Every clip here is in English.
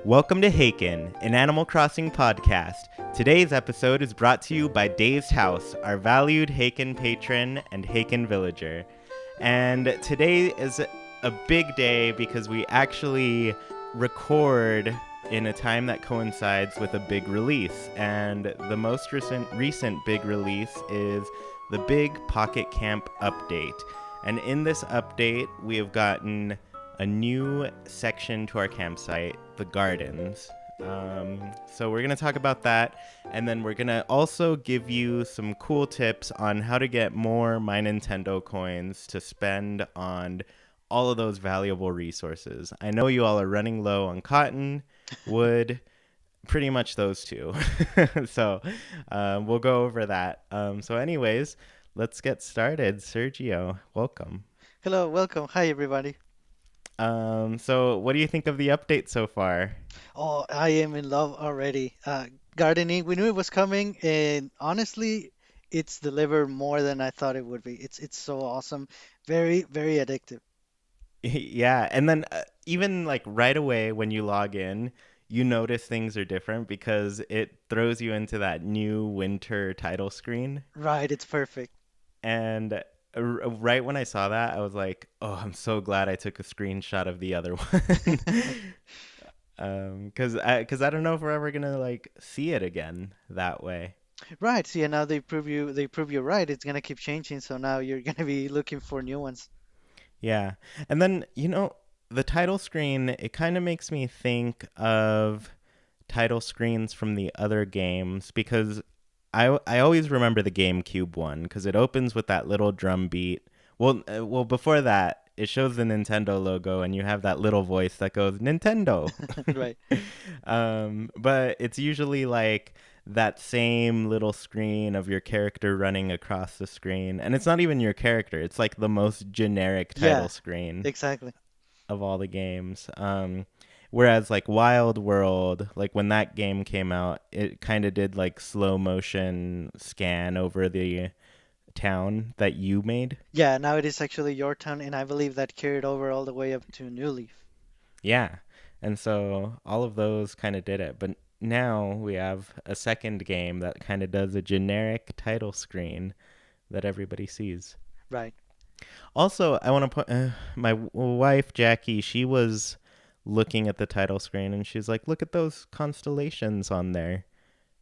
Welcome to Haken, an Animal Crossing podcast. Today's episode is brought to you by Dave's House, our valued Haken patron and Haken villager. And today is a big day because we actually record in a time that coincides with a big release. And the most recent big release is the Big Pocket Camp update. And in this update, we have gotten a new section to our campsite, the gardens. So we're going to talk about that, and then we're going to also give you some cool tips on how to get more My Nintendo coins to spend on all of those valuable resources. I know you all are running low on cotton, wood, pretty much those two. So we'll go over that. So anyways, let's get started. Sergio, welcome. Hello, welcome. Hi, everybody. So what do you think of the update so far? Oh, I am in love already. Gardening, we knew it was coming, and honestly, it's delivered more than I thought it would be. It's so awesome. Very, very addictive. Yeah, and then even like right away when you log in, you notice things are different because it throws you into that new winter title screen. Right, it's perfect. And right when I saw that, I was like, "Oh, I'm so glad I took a screenshot of the other one." Because I don't know if we're ever gonna like see it again that way. Right, so yeah, now they prove you right. It's gonna keep changing, so now you're gonna be looking for new ones. Yeah. And then, the title screen, it kind of makes me think of title screens from the other games because I always remember the GameCube one because it opens with that little drum beat. Well, before that, it shows the Nintendo logo and you have that little voice that goes Nintendo. Right. But it's usually like that same little screen of your character running across the screen, and it's not even your character. It's like the most generic title Yeah, screen exactly. of all the games. Whereas like Wild World, like when that game came out, it kind of did like slow motion scan over the town that you made. Yeah, now it is actually your turn, and I believe that carried over all the way up to New Leaf. Yeah. And so all of those kind of did it. But now we have a second game that kind of does a generic title screen that everybody sees. Right. Also, I want to put my wife, Jackie, she was looking at the title screen and she's like, look at those constellations on there.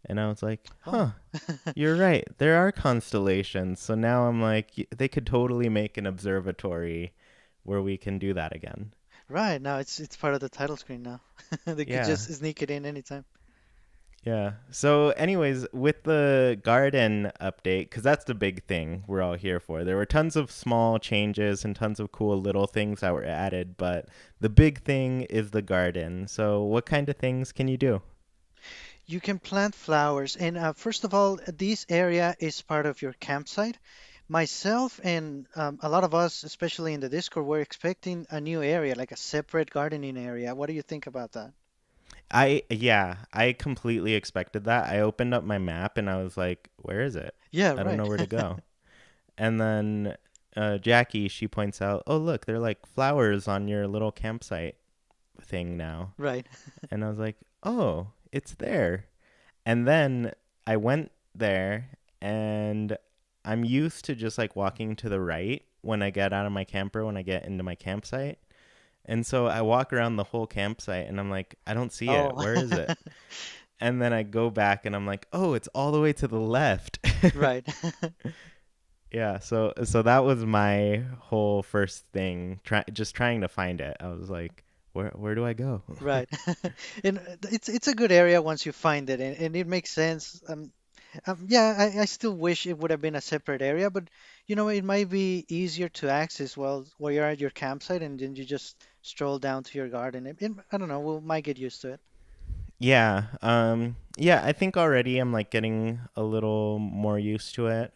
And I was like, Oh. huh, you're right. There are constellations. So now I'm like, they could totally make an observatory where we can do that again. Right, now it's part of the title screen now. They could Yeah. just sneak it in anytime. Yeah. So, anyways, with the garden update, because that's the big thing we're all here for, there were tons of small changes and tons of cool little things that were added, but the big thing is the garden. So, what kind of things can you do? You can plant flowers, and first of all, this area is part of your campsite. Myself and a lot of us, especially in the Discord, were expecting a new area, like a separate gardening area. What do you think about that? Yeah, I completely expected that. I opened up my map and I was like, where is it? Yeah, I don't right. know where to go. And then Jackie, she points out, oh, look, they're like flowers on your little campsite thing now. Right. And I was like, oh, it's there. And then I went there and I'm used to just like walking to the right when I get out of my camper, when I get into my campsite. And so I walk around the whole campsite and I'm like, I don't see it. Oh, Where is it? And then I go back and I'm like, oh, it's all the way to the left. right. Yeah, so that was my whole first thing, just trying to find it. I was like, where do I go? Right. And it's a good area once you find it, and it makes sense. Yeah, I still wish it would have been a separate area, but it might be easier to access while you're at your campsite, and then you just stroll down to your garden. I don't know, we might get used to it. Yeah, I think already I'm like getting a little more used to it.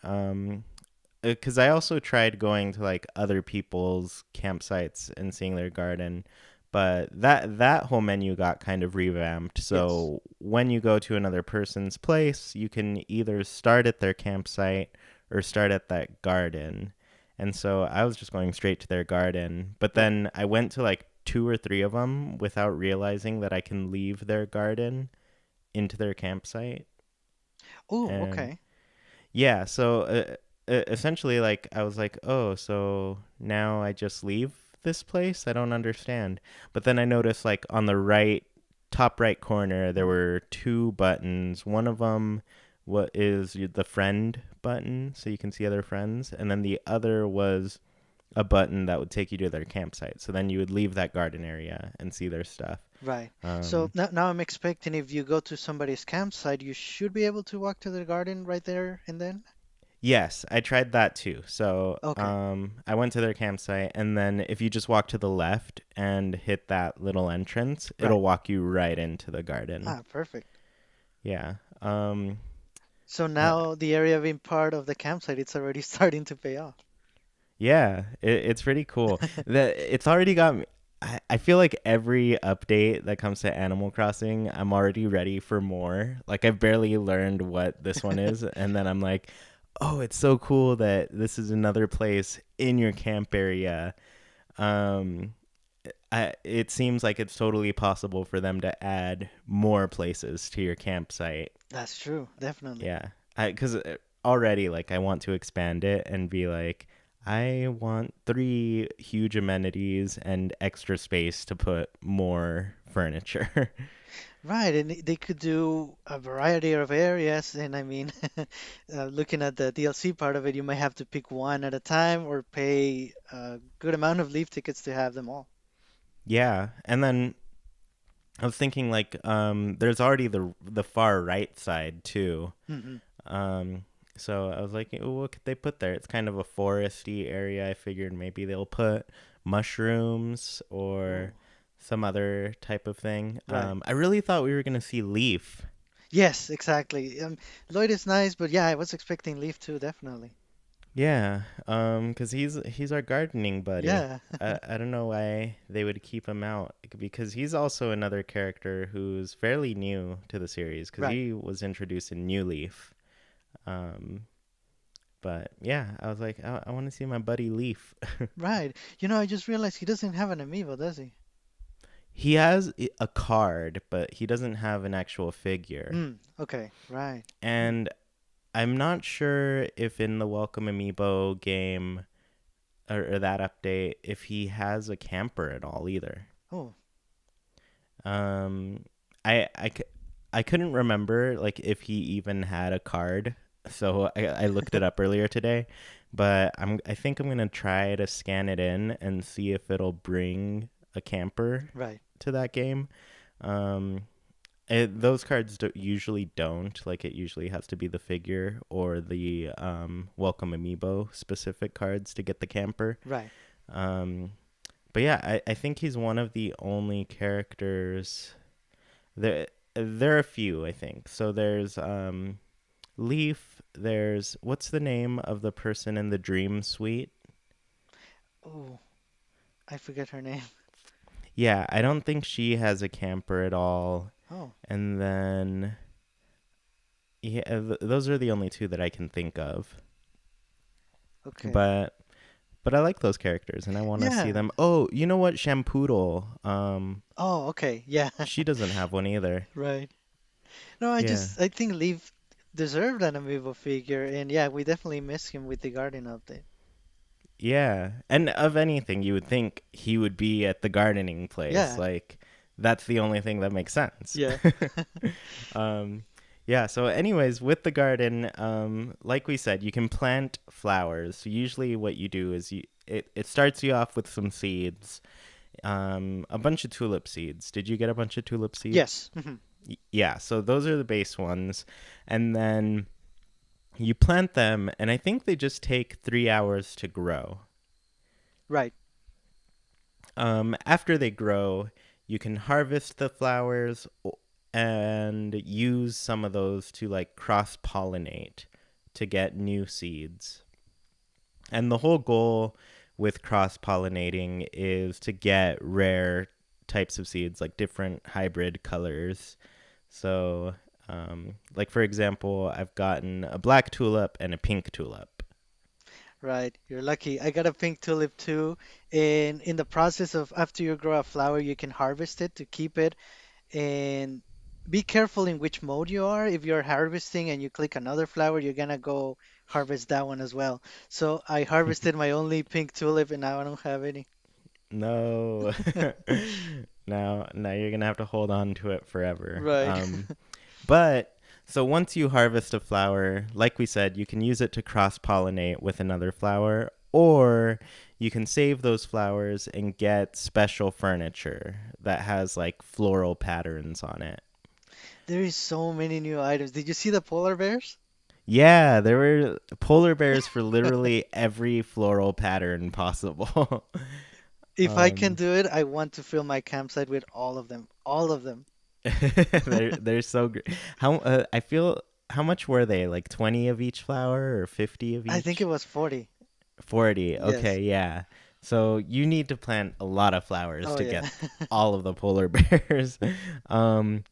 Because I also tried going to like other people's campsites and seeing their garden, but that whole menu got kind of revamped. Yes. So when you go to another person's place, you can either start at their campsite or start at that garden. And so I was just going straight to their garden, but Right. then I went to like two or three of them without realizing that I can leave their garden into their campsite. Oh, And okay. yeah, so essentially, like, I was like, oh, so now I just leave this place? I don't understand. But then I noticed, like, on the top right corner, there Mhm. were two buttons. One of them what is the friend button, so you can see other friends, and then the other was a button that would take you to their campsite. So then you would leave that garden area and see their stuff. Right. So Um, now I'm expecting if you go to somebody's campsite, you should be able to walk to the garden right there and then. Yes, I tried that too. So Okay. I went to their campsite, and then if you just walk to the left and hit that little entrance, it'll Right. walk you right into the garden. Ah, perfect. Yeah. So uh, now the area being part of the campsite, it's already starting to pay off. yeah, it's pretty cool. It's already got me. I feel like every update that comes to Animal Crossing, I'm already ready for more. Like I've barely learned what this one is, and then I'm like, oh, it's so cool that this is another place in your camp area. Um, it seems like it's totally possible for them to add more places to your campsite. That's true, definitely. Yeah, because already like I want to expand it and be like, I want three huge amenities and extra space to put more furniture. Right, and they could do a variety of areas, and I mean, looking at the DLC part of it, you might have to pick one at a time or pay a good amount of leaf tickets to have them all. Yeah, and then I was thinking like, there's already the far right side too. Hmm. Um, so I was like, "Oh, what could they put there? It's kind of a foresty area. I figured maybe they'll put mushrooms Oh, or some other type of thing. right. I really thought we were gonna see Leaf. Yes, exactly. Lloyd is nice, but yeah, I was expecting leaf too, definitely. Yeah, 'cause he's our gardening buddy. Yeah, I don't know why they would keep him out because he's also another character who's fairly new to the series because right, he was introduced in New Leaf. Um, but yeah, I was like, I want to see my buddy Leaf. right. I just realized he doesn't have an amiibo, does he? He has a card, but he doesn't have an actual figure. Okay, right. And I'm not sure if in the Welcome Amiibo game or that update, if he has a camper at all either. Oh, Um, I, I, c- I couldn't remember like if he even had a card, so I looked it up earlier today. But I think I'm gonna try to scan it in and see if it'll bring a camper right, to that game. Um, those cards usually don't. Like it usually has to be the figure or the Welcome Amiibo specific cards to get the camper. right. Um, but yeah, I think he's one of the only characters. There are a few, I think. So there's Leaf. There's what's the name of the person in the Dream Suite? Oh, I forget her name. Yeah, I don't think she has a camper at all. Oh, And then yeah, those are the only two that I can think of. okay. But I like those characters and I want to see Yeah. them. Oh, you know what? Shampoodle. Oh, okay. Yeah. She doesn't have one either. Right. No, Yeah. I think Leaf deserved an amiibo figure, and yeah, we definitely miss him with the Guardian update. Yeah. And of anything, you would think he would be at the gardening place. Yeah. Like, that's the only thing that makes sense. Yeah. um, yeah. So, anyways, with the garden, like we said, you can plant flowers. So usually, what you do is it starts you off with some seeds, a bunch of tulip seeds. Did you get a bunch of tulip seeds? Yes. Mhm. Yeah. So, those are the base ones. And then you plant them, and I think they just take 3 hours to grow. Right. After they grow, you can harvest the flowers and use some of those to like cross pollinate to get new seeds. And the whole goal with cross pollinating is to get rare types of seeds, like different hybrid colors. So, like for example, I've gotten a black tulip and a pink tulip. Right, you're lucky. I got a pink tulip too. And in the process of after you grow a flower, you can harvest it to keep it. And be careful in which mode you are. If you're harvesting and you click another flower, you're gonna go harvest that one as well. So I harvested my only pink tulip and now I don't have any. No. Now you're gonna have to hold on to it forever. Right. But so once you harvest a flower, like we said, you can use it to cross pollinate with another flower, or you can save those flowers and get special furniture that has like floral patterns on it. There is so many new items. Did you see the polar bears? Yeah, there were polar bears for literally every floral pattern possible. If I can um, do it, I want to fill my campsite with all of them. All of them. they're so great. I feel how much were they? Like 20 of each flower or 50 of I think it each? was 40. 40. Yes. Okay, yeah. So you need to plant a lot of flowers Oh to yeah. get all of the polar bears. um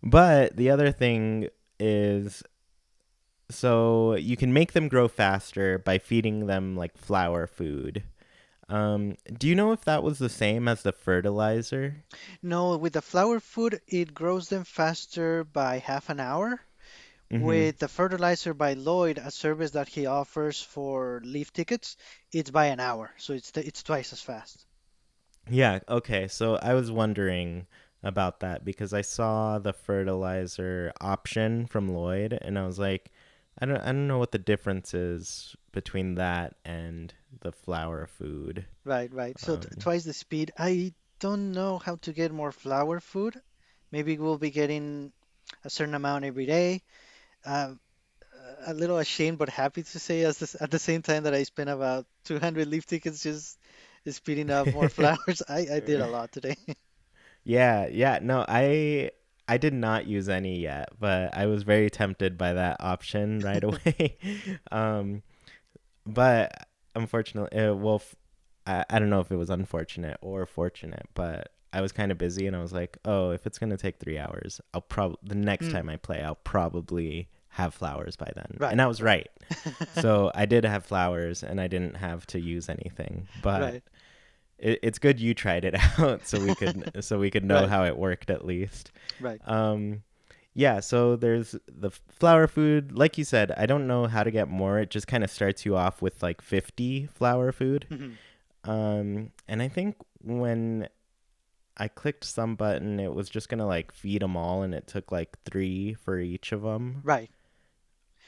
but the other thing is so you can make them grow faster by feeding them like flower food. Do you know if that was the same as the fertilizer? No, with the flower food, it grows them faster by half an hour. Mm-hmm. With the fertilizer by Lloyd, a service that he offers for leaf tickets, it's by an hour, so it's twice as fast. Yeah, okay. So I was wondering about that because I saw the fertilizer option from Lloyd and I was like, I don't know what the difference is between that and the flower food. Right, right. So Um, twice the speed. I don't know how to get more flower food. Maybe we'll be getting a certain amount every day. Uh, a little ashamed but happy to say at the same time that I spent about 200 leaf tickets just speeding up more flowers. I did a lot today. yeah, yeah. No, I did not use any yet, but I was very tempted by that option right away. um, but unfortunately, I don't know if it was unfortunate or fortunate, but I was kind of busy and I was like, oh, if it's gonna take 3 hours, I'll probably the next Mm, time I play, I'll probably have flowers by then. And right, I was right. So I did have flowers and I didn't have to use anything. But right, it's good you tried it out so we could know right, how it worked at least. right. Um, yeah, so there's the flower food. Like you said, I don't know how to get more. It just kind of starts you off with like 50 flower food. Mhm. And I think when I clicked some button, it was just gonna like feed them all, and it took like 3 for each of them. Right.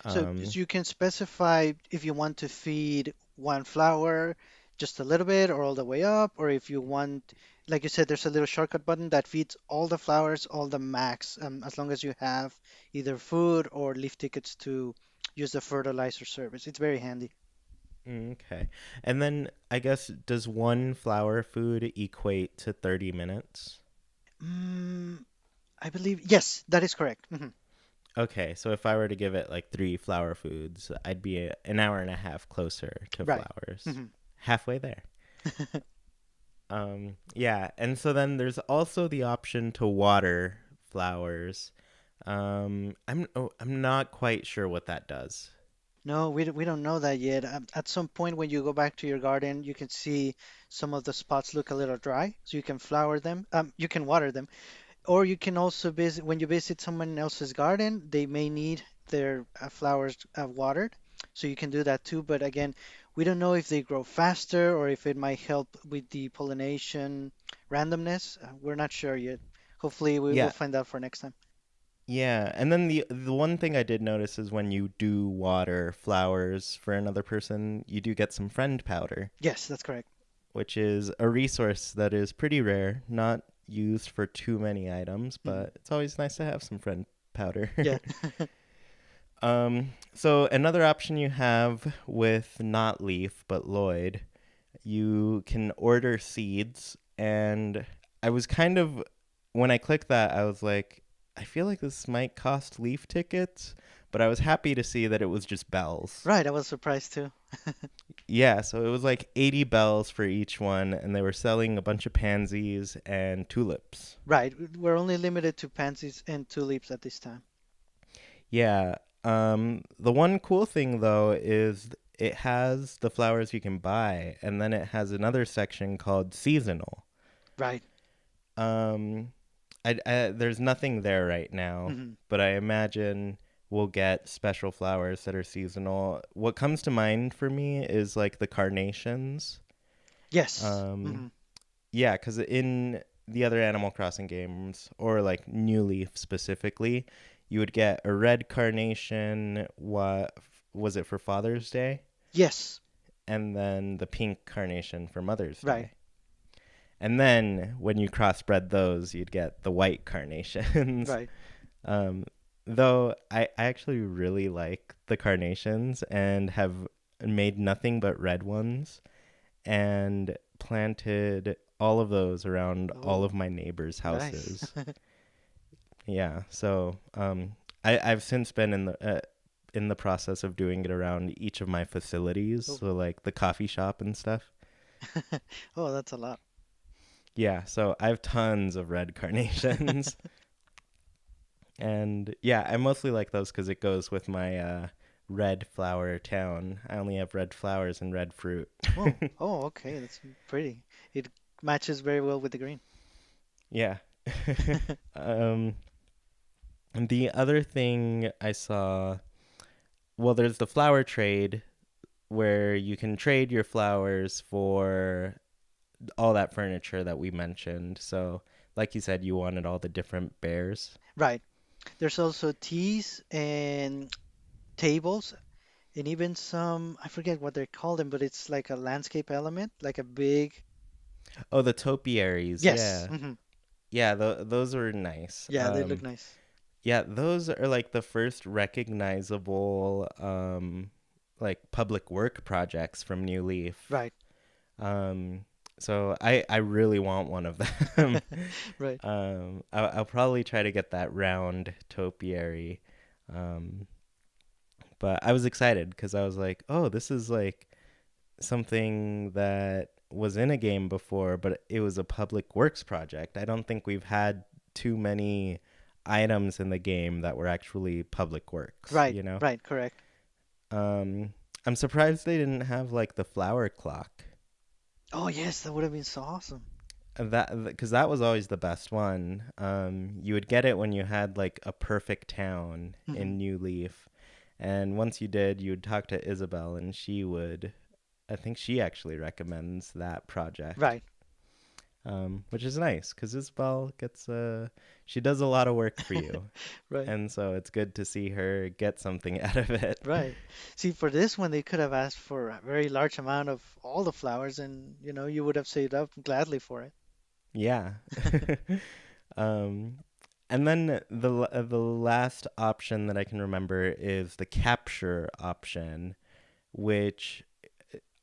So Um, you can specify if you want to feed one flower just a little bit or all the way up, or if you want, like you said, there's a little shortcut button that feeds all the flowers, all the max, as long as you have either food or leaf tickets to use the fertilizer service. It's very handy. okay. And then I guess does one flower food equate to 30 minutes? Mm, I believe, yes, that is correct. Okay, so if I were to give it like 3 flower foods, I'd be an hour and a half closer to Right. flowers. hmm Halfway there. Yeah, and so then there's also the option to water flowers. I'm not quite sure what that does. No, we don't know that yet. At some point when you go back to your garden, you can see some of the spots look a little dry, so you can flower them. You can water them, or you can also visit when you visit someone else's garden, they may need their flowers watered, so you can do that too. But again, we don't know if they grow faster or if it might help with the pollination randomness. We're not sure yet. Hopefully, we'll Yeah, find out for next time. yeah, and then the one thing I did notice is when you do water flowers for another person, you do get some friend powder, Yes, that's correct. which is a resource that is pretty rare, not used for too many items, Mhm. but it's always nice to have some friend powder. Yeah. So another option you have with not Leaf but Lloyd, you can order seeds, and I was kind of when I clicked that, I was like, I feel like this might cost Leaf tickets, but I was happy to see that it was just bells. Right, I was surprised too. Yeah, so it was like 80 bells for each one, and they were selling a bunch of pansies and tulips. Right, we're only limited to pansies and tulips at this time. Yeah. The one cool thing though is it has the flowers you can buy, and then it has another section called seasonal. Right. Um, there's nothing there right now, Hmm. but I imagine we'll get special flowers that are seasonal. What comes to mind for me is like the carnations. Yes. Um, Hmm. yeah, because in the other Animal Crossing games, or like New Leaf specifically, you would get a red carnation. What was it for Father's Day? Yes. And then the pink carnation for Mother's Right. Day. And then when you crossbred those, you'd get the white carnations. Right. Um, though I actually really like the carnations and have made nothing but red ones and planted all of those around all Oh, of my neighbors' nice. houses. Yeah, so I've since been in the process of doing it around each of my facilities, Oh. so like the coffee shop and stuff. Oh, that's a lot. Yeah, so I have tons of red carnations. And yeah, I mostly like those because it goes with my red flower town. I only have red flowers and red fruit. Oh, oh, okay, that's pretty. It matches very well with the green. Yeah. um, and the other thing I saw, well, there's the flower trade where you can trade your flowers for all that furniture that we mentioned. So, like you said, you wanted all the different bears. Right. There's also teas and tables and even some, I forget what they call them, but it's like a landscape element, like a big. Oh, the topiaries. Yes. Yeah. Hmm. Yeah, those were nice. Yeah, they look nice. Yeah, those are like the first recognizable like public work projects from New Leaf. Right. Um so I really want one of them. Right. I'll probably try to get that round topiary. Um but I was excited because I was like, "Oh, this is like something that was in a game before, but it was a public works project." I don't think we've had too many items in the game that were actually public works, Right. you know? Right. Correct. Um, I'm surprised they didn't have like the flower clock. Oh, yes, that would have been so awesome. That because that was always the best one. You would get it when you had like a perfect town Hmm. in New Leaf, and once you did, you would talk to Isabel, and she would. I think she actually recommends that project. Right. Which is nice because Isabel gets she does a lot of work for you, Right. and so it's good to see her get something out of it. Right. See, for this one, they could have asked for a very large amount of all the flowers, and you would have saved up gladly for it. Yeah. um, and then the last option that I can remember is the capture option, which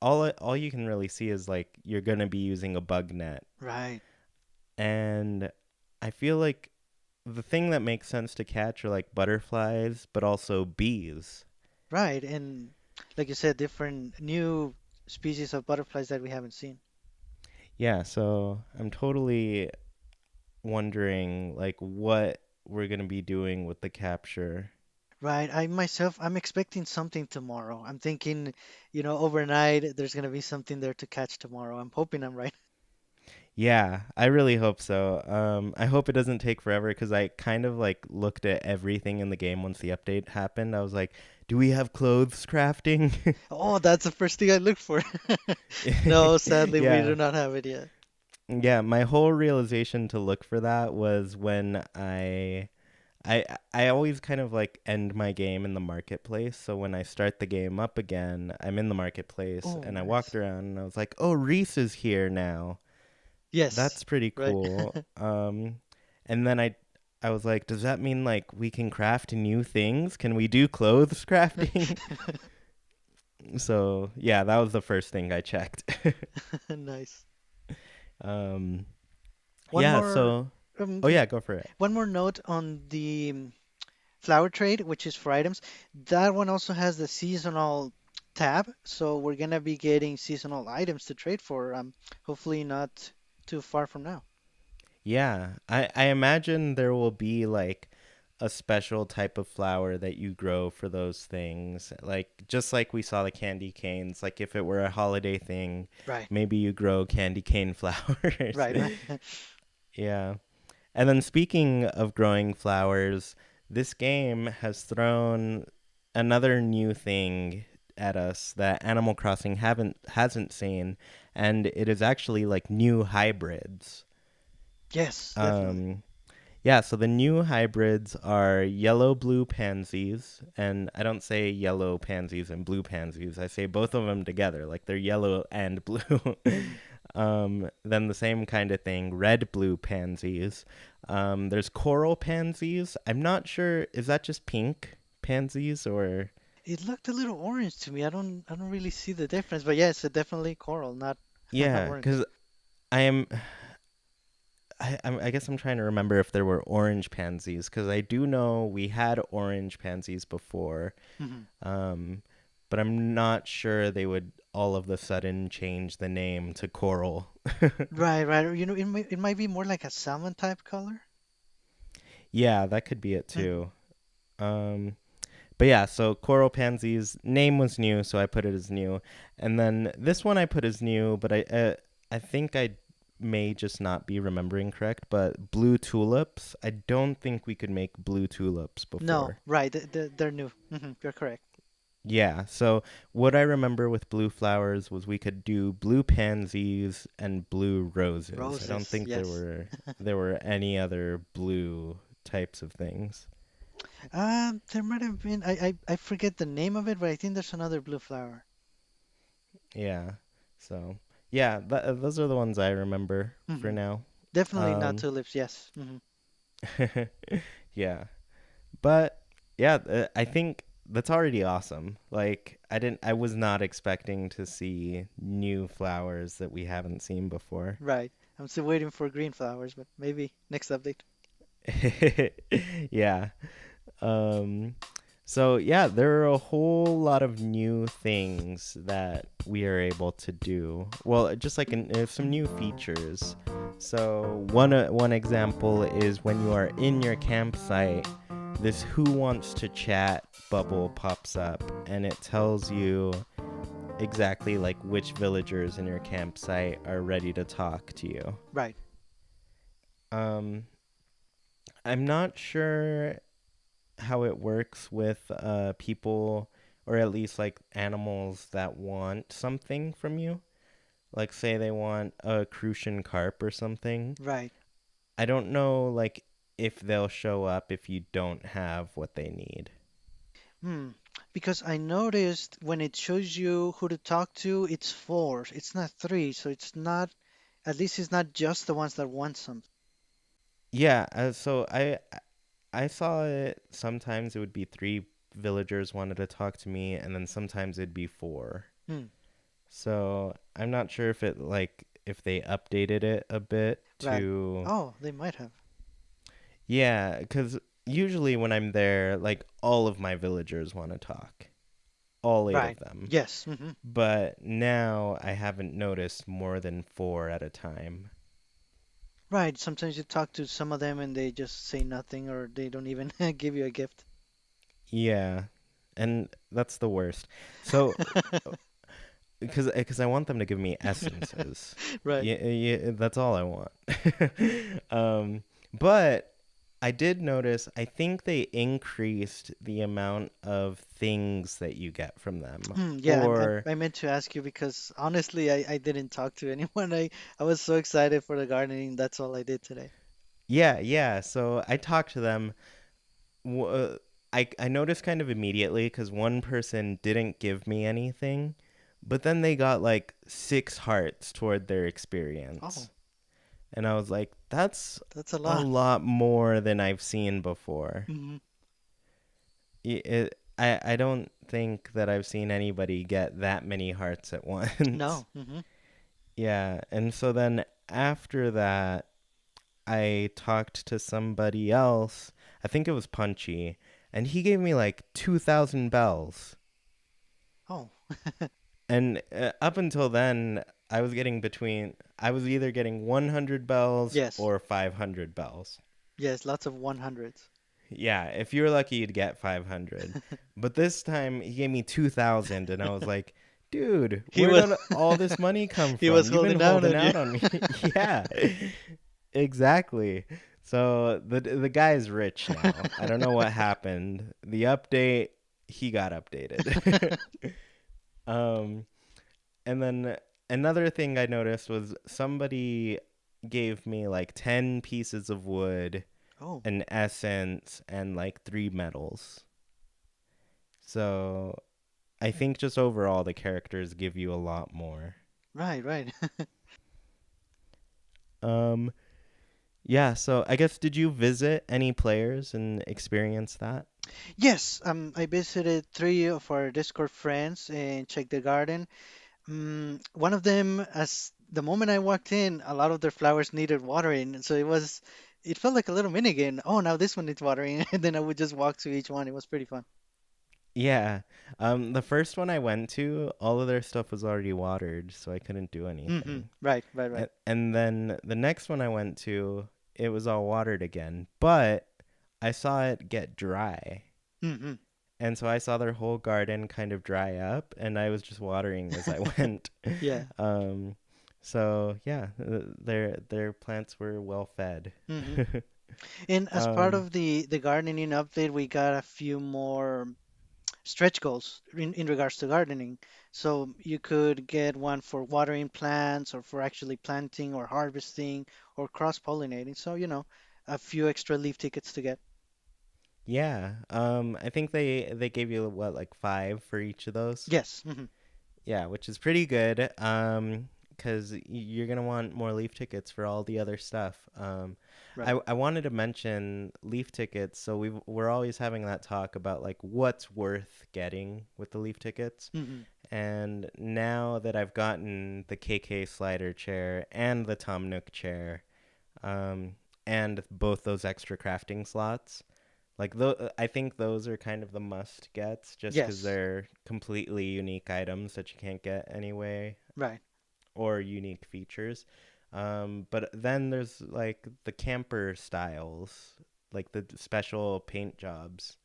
all you can really see is like you're gonna be using a bug net, Right. and I feel like the thing that makes sense to catch are like butterflies, but also bees. Right. And like you said, different new species of butterflies that we haven't seen. Yeah, so I'm totally wondering like what we're gonna be doing with the capture. Right. I'm expecting something tomorrow. I'm thinking, overnight there's gonna be something there to catch tomorrow. I'm hoping I'm right. Yeah, I really hope so. I hope it doesn't take forever because I kind of like looked at everything in the game once the update happened. I was like, do we have clothes crafting? Oh, that's the first thing I looked for. No, sadly, we Yeah. do not have it yet. Yeah, my whole realization to look for that was when I always kind of like end my game in the marketplace. So when I start the game up again, I'm in the marketplace Oh, and I walked nice. around and I was like, "Oh, Reese is here now." Yes. That's pretty Right. cool. And then I was like, "Does that mean like we can craft new things? Can we do clothes crafting?" So, yeah, that was the first thing I checked. Nice. um One yeah, more so um, oh yeah, go for it. one more note on the flower trade, which is for items. That one also has the seasonal tab, so we're gonna be getting seasonal items to trade for. Hopefully not too far from now. Yeah, I imagine there will be like a special type of flower that you grow for those things. Like just like we saw the candy canes, like if it were a holiday thing, Right, maybe you grow candy cane flowers. right, right. Yeah. And then speaking of growing flowers, this game has thrown another new thing at us that Animal Crossing haven't hasn't seen, and it is actually like new hybrids. Yes, definitely. Um yeah, so the new hybrids are yellow blue pansies, and I don't say yellow pansies and blue pansies. I say both of them together, like they're yellow and blue. Hmm. Then the same kind of thing, red blue pansies. There's coral pansies. I'm not sure, is that just pink pansies or It looked a little orange to me. I don't really see the difference, but yes, it's definitely coral, not not yeah, orange. because I am I guess I'm trying to remember if there were orange pansies because I do know we had orange pansies before. Hmm. Um, but I'm not sure they would all of the sudden change the name to coral. Right, right. It might be more like a salmon type color. Yeah, that could be it Hmm. too. Um, but yeah, so coral pansies name was new, so I put it as new, and then this one I put as new, but I think I may just not be remembering correct. But blue tulips, I don't think we could make blue tulips No, before. right. They're new. You're correct. Yeah, so what I remember with blue flowers was we could do blue pansies and blue roses. I don't Roses, think there yes. were there were any other blue types of things. There might have been. I forget the name of it, but I think there's another blue flower. Yeah. So, yeah, those are the ones I remember for Hmm. now. Definitely not Um tulips. Yes. Hmm. yeah. But yeah, I think that's already awesome. Like I was not expecting to see new flowers that we haven't seen before. Right. I'm still waiting for green flowers, but maybe next update. Yeah. Um, so yeah, there are a whole lot of new things that we are able to do. Well, just like some new features. So one example is when you are in your campsite, this "Who wants to chat" bubble pops up, and it tells you exactly like which villagers in your campsite are ready to talk to you. Right. Um, I'm not sure how it works with people or at least like animals that want something from you. Like say they want a crucian carp or something. Right. I don't know like if they'll show up if you don't have what they need. Hmm. Because I noticed when it shows you who to talk to, it's four. It's not three, so it's not. At least it's not just the ones that want something. Yeah, so I saw it sometimes it would be three villagers wanted to talk to me and then sometimes it'd be four. Hmm. So I'm not sure if it like if they updated it a bit Right. to Oh, they might have. yeah, because usually when I'm there, like all of my villagers want to talk, all eight of Right. them. Yes. Hmm. But now I haven't noticed more than four at a time. Right. Sometimes you talk to some of them and they just say nothing or they don't even give you a gift. Yeah, and that's the worst. So, because I want them to give me essences. Right. Yeah, yeah, that's all I want. um, but I did notice, I think they increased the amount of things that you get from them. Yeah, Or, I meant to ask you because honestly, I didn't talk to anyone. I was so excited for the gardening. That's all I did today. yeah, yeah. So I talked to them. w- uh, I noticed kind of immediately because one person didn't give me anything, but then they got like 6 hearts toward their experience. Oh, And I was like, that's that's a a lot. lot more than I've seen before. Hmm. I don't think that I've seen anybody get that many hearts at once. No. Hmm. Yeah, and so then after that, I talked to somebody else. I think it was Punchy, and he gave me like 2,000 bells. Oh, And up until then, I was either getting 100 bells yes. or 500 bells. Yes, lots of 100s. Yeah, if you were lucky, you'd get 500. But this time he gave me 2,000, and I was like, dude, He where was did all this money come he was from? You've been holding down holding on you. out on me. Yeah, exactly. So the guy's rich now. I don't know what happened. The update, he got updated. um, and then another thing I noticed was somebody gave me like 10 pieces of wood, Oh, an essence, and like 3 medals. So I think just overall the characters give you a lot more. right, right. Um, yeah, so I guess did you visit any players and experience that? Yes, I visited three of our Discord friends and checked the garden. One of them, as the moment I walked in, a lot of their flowers needed watering, so it felt like a little mini game. Oh, now this one needs watering, and then I would just walk to each one. It was pretty fun. Yeah. The first one I went to, all of their stuff was already watered, so I couldn't do anything. Right, right, right. And then the next one I went to, it was all watered again, but I saw it get dry. Mm-hmm. And so I saw their whole garden kind of dry up, and I was just watering as I went. Yeah. um, so yeah, their plants were well fed. Mm-hmm. And as part um, of the gardening update, we got a few more stretch goals in regards to gardening. So you could get one for watering plants or for actually planting or harvesting or cross-pollinating. So, a few extra leaf tickets to get. yeah, I think they gave you what, like 5 for each of those. Yes. Yeah, which is pretty good. Because you're gonna want more Leaf tickets for all the other stuff. Right. I wanted to mention Leaf tickets. So we're always having that talk about like what's worth getting with the Leaf tickets. hmm And now that I've gotten the KK slider chair and the Tom Nook chair, um, and both those extra crafting slots, like I think those are kind of the must gets just because Yes. they're completely unique items that you can't get anyway, Right. or unique features. But then there's like the camper styles, like the special paint jobs.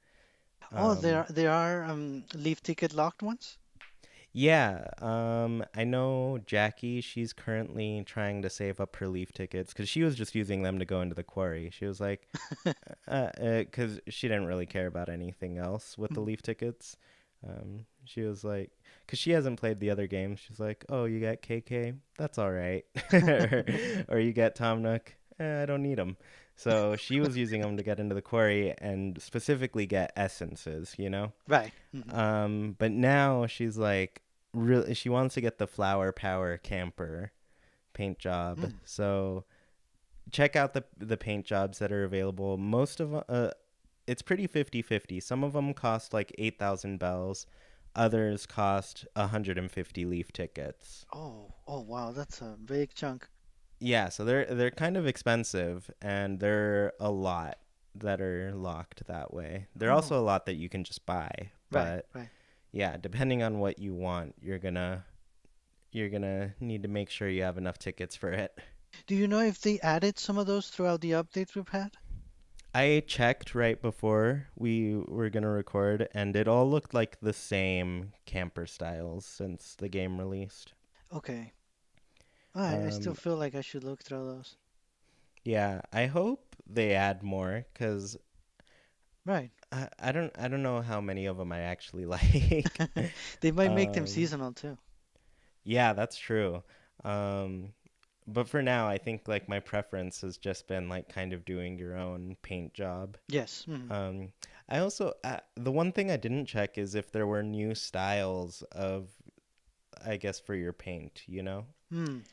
Oh, Um, there are leaf ticket locked ones? yeah, I know Jackie, she's currently trying to save up her Leaf tickets because she was just using them to go into the quarry. She was like, because she didn't really care about anything else with the Mhm. Leaf tickets. She was like, because she hasn't played the other games. She's like, oh, you got KK? That's all right. or you get Tom Nook? I don't need them. So she was using them to get into the quarry and specifically get essences, you know? Right. But now she's like, really, she wants to get the Flower Power Camper paint job. Mm. So check out the paint jobs that are available. Most of it's pretty 50-50. Some of them cost like 8,000 bells. Others cost 150 Leaf tickets. Oh, wow, that's a big chunk. Yeah, so they're kind of expensive, and they're a lot that are locked that way. There are also Oh, a lot that you can just buy, right, but right. yeah, depending on what you want, you're gonna need to make sure you have enough tickets for it. Do you know if they added some of those throughout the updates we've had? I checked right before we were gonna record, and it all looked like the same camper styles since the game released. Okay. I still Um, feel like I should look through those. yeah, I hope they add more because Right. I don't know how many of them I actually like. They might make them um, seasonal too. yeah, that's true. Um, but for now, I think like my preference has just been like kind of doing your own paint job. Yes. Um, I also the one thing I didn't check is if there were new styles of, I guess, for your paint, you know?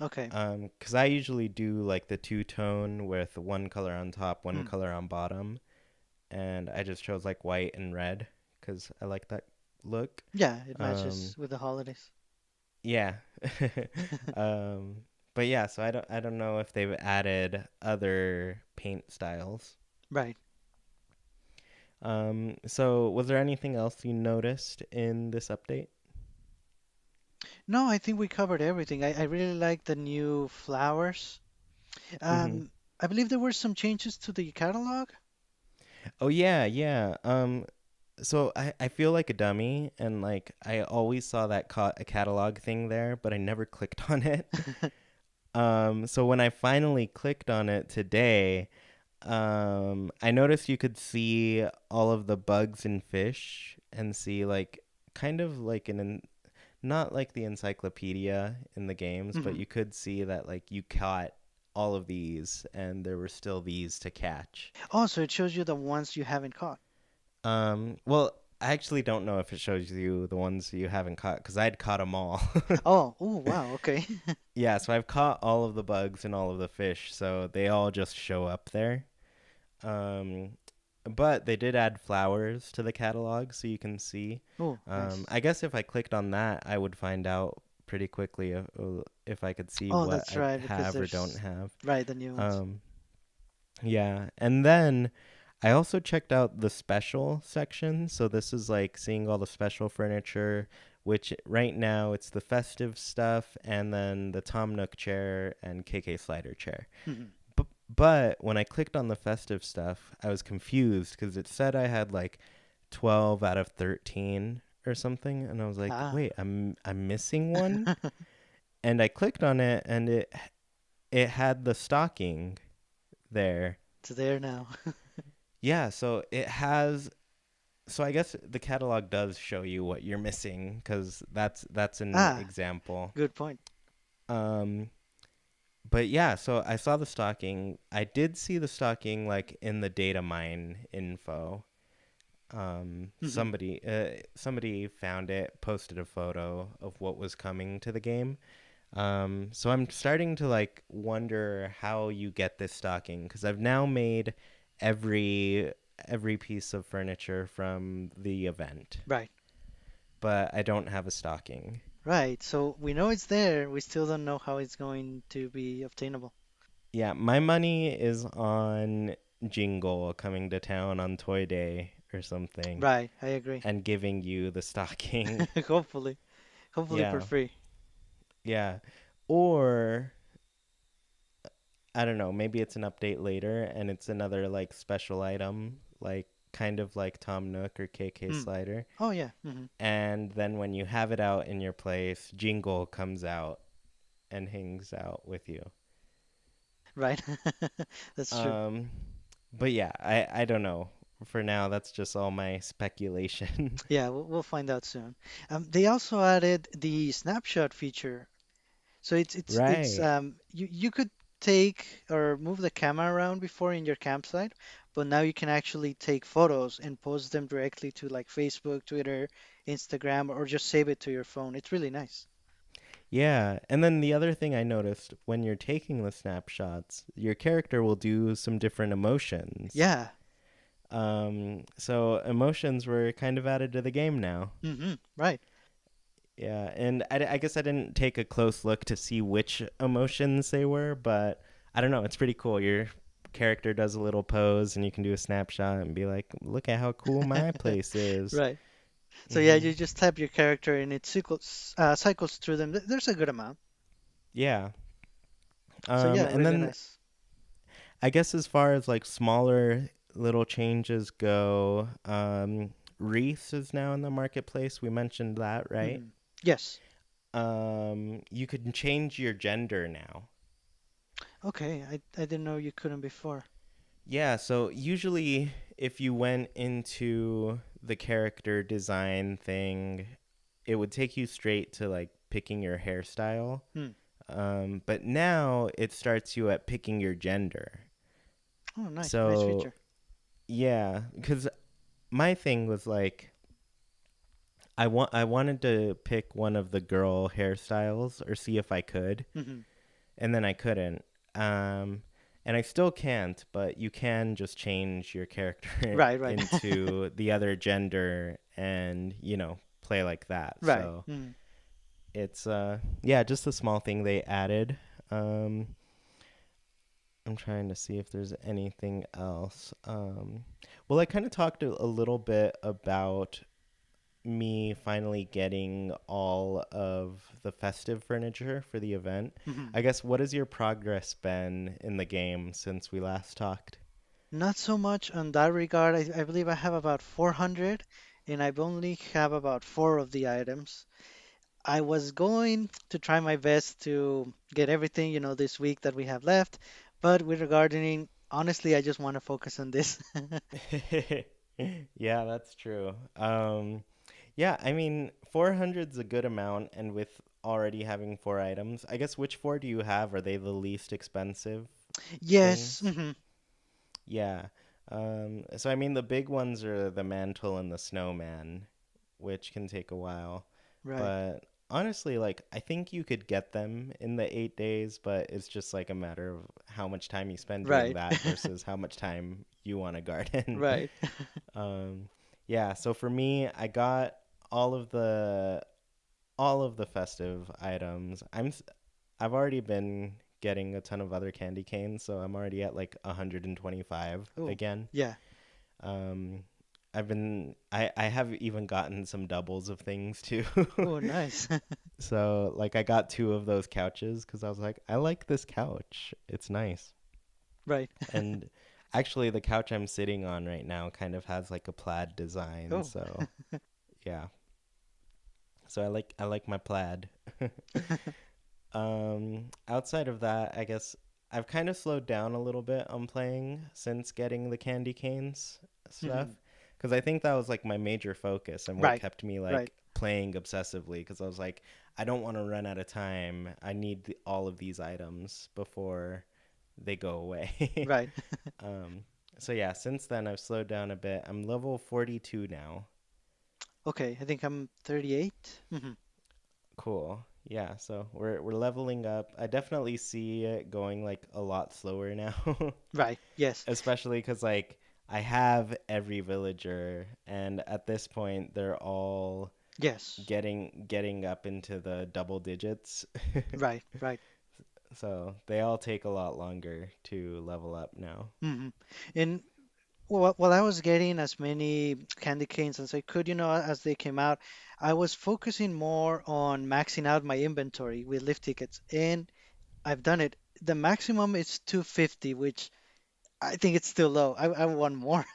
Okay. 'Cause I usually do like the two-tone with one color on top, one Hmm. color on bottom, and I just chose like white and red 'cause I like that look. Yeah, it matches Um, with the holidays. yeah. Um, but yeah, so I don't know if they've added other paint styles. Right. So was there anything else you noticed in this update? No, I think we covered everything. I really like the new flowers. Mm-hmm. I believe there were some changes to the catalog. Oh yeah, yeah. So I feel like a dummy, and like I always saw that a catalog thing there, but I never clicked on it. So when I finally clicked on it today, I noticed you could see all of the bugs and fish, and see like kind of like not like the encyclopedia in the games, but Mhm. you could see that like you caught all of these, and there were still these to catch. Oh, so it shows you the ones you haven't caught. Well, I actually don't know if it shows you the ones you haven't caught because I'd caught them all. Oh, oh, wow, okay. Yeah, so I've caught all of the bugs and all of the fish, so they all just show up there. Um, but they did add flowers to the catalog so you can see. Oh, nice. I guess if I clicked on that, I would find out pretty quickly if I could see Oh, what that's I right, because have or don't there's have. right the new ones. Um, Yeah. And then I also checked out the special section. So this is like seeing all the special furniture, which right now it's the festive stuff and then the Tom Nook chair and KK slider chair. Mhm. But when I clicked on the festive stuff, I was confused because it said I had like 12 out of 13 or something, and I was like, Ah, "Wait, I'm missing one?" And I clicked on it and it had the stocking there. it's there now. Yeah, so it has. So I guess the catalog does show you what you're missing because that's an Ah, example. good point. Um, but yeah, so I saw the stocking. I did see the stocking like in the data mine info. Mhm. Somebody found it, posted a photo of what was coming to the game. So I'm starting to like wonder how you get this stocking because I've now made every every piece of furniture from the event, Right, but I don't have a stocking. right. So we know it's there. We still don't know how it's going to be obtainable. Yeah, my money is on Jingle coming to town on Toy Day or something Right, I agree. and giving you the stocking. Hopefully, hopefully for Yeah, free. yeah. Or I don't know, maybe it's an update later and it's another like special item, like kind of like Tom Nook or KK Mm. Slider. Oh yeah. Hmm. And then when you have it out in your place, Jingle comes out and hangs out with you. Right. That's true. Um, but yeah, I don't know. For now, that's just all my speculation. Yeah, we'll find out soon. They also added the snapshot feature. So it's Right. you could take or move the camera around before in your campsite, but now you can actually take photos and post them directly to like Facebook, Twitter, Instagram, or just save it to your phone. It's really nice. Yeah. And then the other thing I noticed when you're taking the snapshots, your character will do some different emotions. Yeah. So emotions were kind of added to the game now. Right. Yeah, and I guess I didn't take a close look to see which emotions they were, but I don't know. It's pretty cool. Your character does a little pose, and you can do a snapshot and be like, "Look at how cool my place is." Right. So yeah, Hmm. you just tap your character and it cycles through them. There's a good amount. Yeah. So yeah, And really then nice. I guess as far as like smaller little changes go, Reese is now in the marketplace. We mentioned that, right? Hmm. Yes. You can change your gender now. Okay. I didn't know you couldn't before. Yeah, so usually if you went into the character design thing, it would take you straight to like picking your hairstyle. Hmm. But now it starts you at picking your gender. Oh, nice. Nice So, feature. yeah, because my thing was like I wanted to pick one of the girl hairstyles or see if I could, Hmm. and then I couldn't. Um, and I still can't, but you can just change your character Right, right. into the other gender and, play like that. Right. So Mm. it's yeah, just a small thing they added. Um, I'm trying to see if there's anything else. Well, I kind of talked a little bit about me finally getting all of the festive furniture for the event. Hmm. I guess what has your progress been in the game since we last talked? Not so much on that regard. I believe I have about 400, and I've only have about four of the items. I was going to try my best to get everything, this week that we have left, but with regarding, honestly, I just want to focus on this. Yeah, that's true. Yeah, I mean, 400's a good amount, and with already having four items, I guess which four do you have? Are they the least expensive Yes, things? Yeah. So I mean, the big ones are the mantle and the snowman, which can take a while. right, But honestly, like, I think you could get them in the 8 days, but it's just like a matter of how much time you spend doing right, that versus how much time you want to garden. right. Um, yeah, so for me, I got all of the all of the festive items. I've already been getting a ton of other candy canes, so I'm already at like 125 Oh, again. yeah. Um, I have even gotten some doubles of things too. Oh, nice. So like I got two of those couches because I was like, I like this couch. It's nice. Right. And actually, the couch I'm sitting on right now kind of has like a plaid design. Oh, So yeah, so I like my plaid. Outside of that, I guess I've kind of slowed down a little bit on playing since getting the candy canes stuff, mhm. because I think that was like my major focus and what Right, kept me right, like playing obsessively. Because I was like, I don't want to run out of time. I need all of these items before they go away. right. um, so yeah, since then I've slowed down a bit. I'm level 42 now. Okay, I think I'm 38. Cool. Yeah, so we're leveling up. I definitely see it going like a lot slower now. Right, yes, Especially cuz like I have every villager and at this point they're all yes. getting up into the double digits. Right, right. So they all take a lot longer to level up now. hmm And while I was getting as many candy canes as I could, as they came out, I was focusing more on maxing out my inventory with lift tickets, and I've done it. The maximum is 250, which I think it's still low. I want more.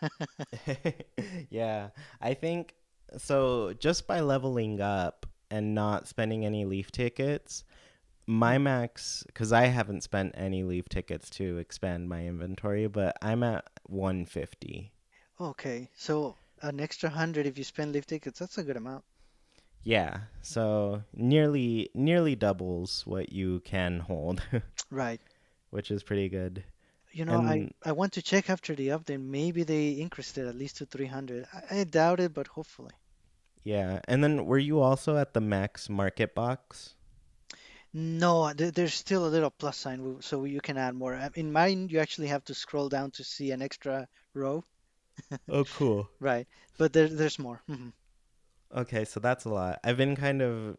Yeah, I think so just by leveling up and not spending any leaf tickets, my Mm, max, because I haven't spent any leaf tickets to expand my inventory, but I'm at 150. Okay, so an extra 100 if you spend lift tickets, that's a good amount. Yeah, so nearly doubles what you can hold, Right. which is pretty good. I And I want to check after the update. Maybe they increased it at least to 300. I doubt it, but hopefully. yeah, and then were you also at the max market box? No, there's still a little plus sign, so you can add more. In mine, you actually have to scroll down to see an extra row. Oh, cool. Right, but there's more. Okay, so that's a lot. I've been kind of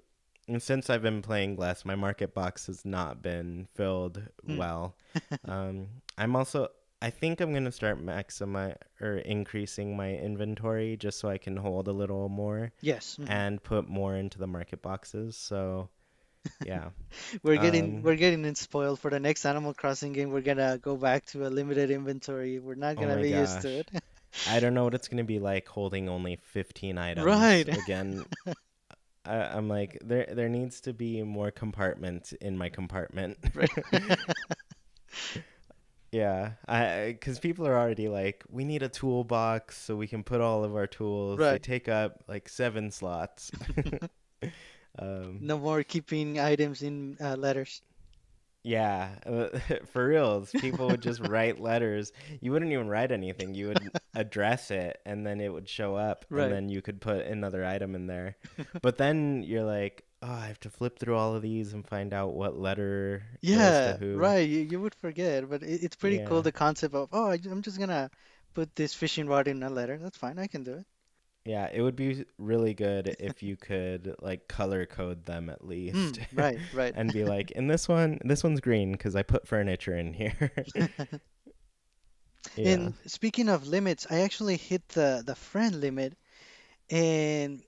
since I've been playing less, my market box has not been filled Mm. well. Um, I'm also I think I'm gonna start maximi or increasing my inventory just so I can hold a little more Yes, and put more into the market boxes. So yeah. we're Um, getting it spoiled for the next Animal Crossing game. We're gonna go back to a limited inventory. We're not oh gonna my be used to gosh. it. I don't know what it's gonna be like holding only 15 items Right, again. I'm like there needs to be more compartment in my compartment. right, Yeah, I because people are already like, we need a toolbox so we can put all of our tools. They right. take up like 7 slots. Um, No more keeping items in letters. yeah, for reals, people would just write letters. You wouldn't even write anything. You would address it, and then it would show up, and Right. then you could put another item in there. But then you're like, oh, I have to flip through all of these and find out what letter goes to Yeah, who. right. You would forget, but it's pretty cool Yeah. the concept of, oh, I'm just gonna put this fishing rod in a letter. That's fine. I can do it. Yeah, it would be really good if you could like color code them at least Right, right. and be like, in this one's green because I put furniture in here. Yeah. And speaking of limits, I actually hit the friend limit, and